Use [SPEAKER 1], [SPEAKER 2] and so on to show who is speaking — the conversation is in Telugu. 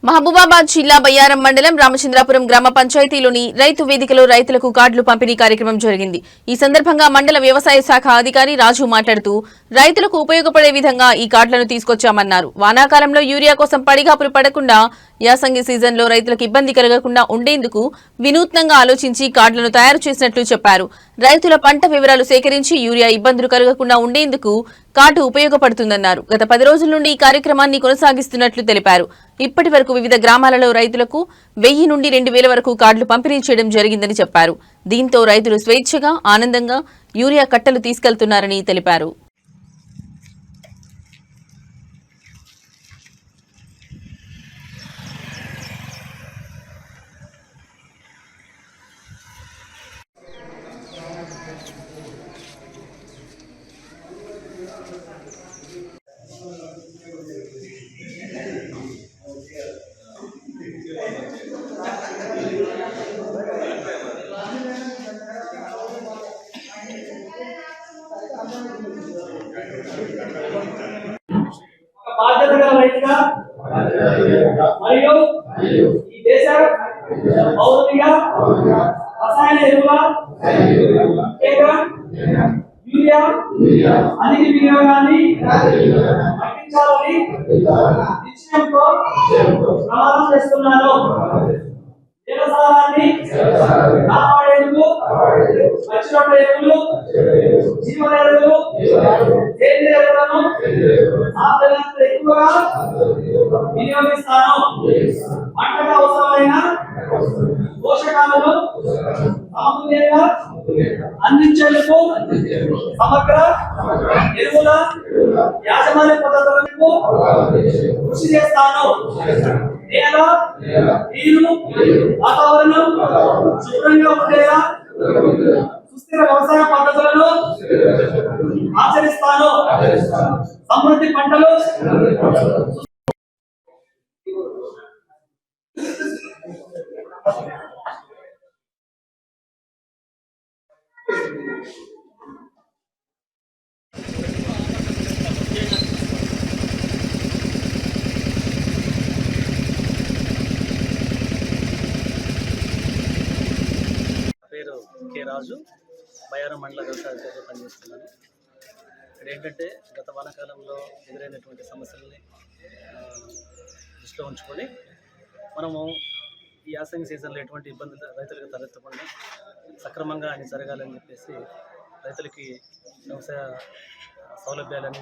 [SPEAKER 1] మహబూబాబాద్ జిల్లా బయ్యారం మండలం రామచంద్రాపురం గ్రామ పంచాయతీలోని రైతు వేదికలో రైతులకు కార్డులు పంపిణీ కార్యక్రమం జరిగింది. ఈ సందర్భంగా మండల వ్యవసాయ శాఖ అధికారి రాజు మాట్లాడుతూ రైతులకు ఉపయోగపడే విధంగా ఈ కార్డులను తీసుకొచ్చామన్నారు. వానాకాలంలో యూరియా కోసం పడిగాపులు పడకుండా యాసంగి సీజన్లో రైతులకు ఇబ్బంది కలగకుండా ఉండేందుకు వినూత్నంగా ఆలోచించి కార్డులను తయారు చేసినట్లు చెప్పారు. రైతుల పంట వివరాలు సేకరించి యూరియా ఇబ్బందులు కలగకుండా ఉండేందుకు కార్డు ఉపయోగపడుతుందన్నారు. గత 10 రోజుల నుండి ఈ కార్యక్రమాన్ని కొనసాగిస్తున్నట్లు తెలిపారు. ఇప్పటి వరకు వివిధ గ్రామాలలో రైతులకు 1000 నుండి 2000 వరకు కార్డులు పంపిణీ చేయడం జరిగిందని చెప్పారు. దీంతో రైతులు స్వేచ్ఛగా ఆనందంగా యూరియా కట్టలు తీసుకెళ్తున్నారని తెలిపారు.
[SPEAKER 2] బాధ్యతగా రైతుగా మరియు ఈ దేశ పౌరునిగా రసాయన ఎరువుల యూరియా అధిక వినియోగాన్ని తగ్గించాలని నిశ్చయంతో ప్రమాణం చేస్తున్నాను. జలసారాన్ని కాపాడేందుకు పచ్చిరొట్ట ఎరువులు, జీవన ఎరువులు, సేంద్రియ ఎరువులను సాధ్యమైనంత ఎక్కువగా వినియోగిస్తాను. పంటకు అవసరమైన పోషకాలను సమతుల్యంగా అందించేందుకు సమగ్ర ఎరువుల యాజమాన్య పద్ధతులకు కృషి చేస్తాను. నేల, నీరు, వాతావరణం శుభ్రంగా ఉండేలా సుస్థిర వ్యవసాయ పద్ధతులను ఆచరిస్తాను. సమృద్ధి పంటలు
[SPEAKER 3] పేరు కె రాజు, బయ్యారం మండల వ్యవసాయ అధికారిగా పనిచేస్తున్నాను. ఇక్కడ ఏంటంటే గత వానాకాలంలో ఎదురైనటువంటి సమస్యల్ని దృష్టిలో ఉంచుకొని మనము ఈ యాసంగి సీజన్లో ఎటువంటి ఇబ్బందులు రైతులకు తలెత్తకుండా సక్రమంగా అన్ని జరగాలని చెప్పేసి రైతులకి వ్యవసాయ సౌలభ్యాలని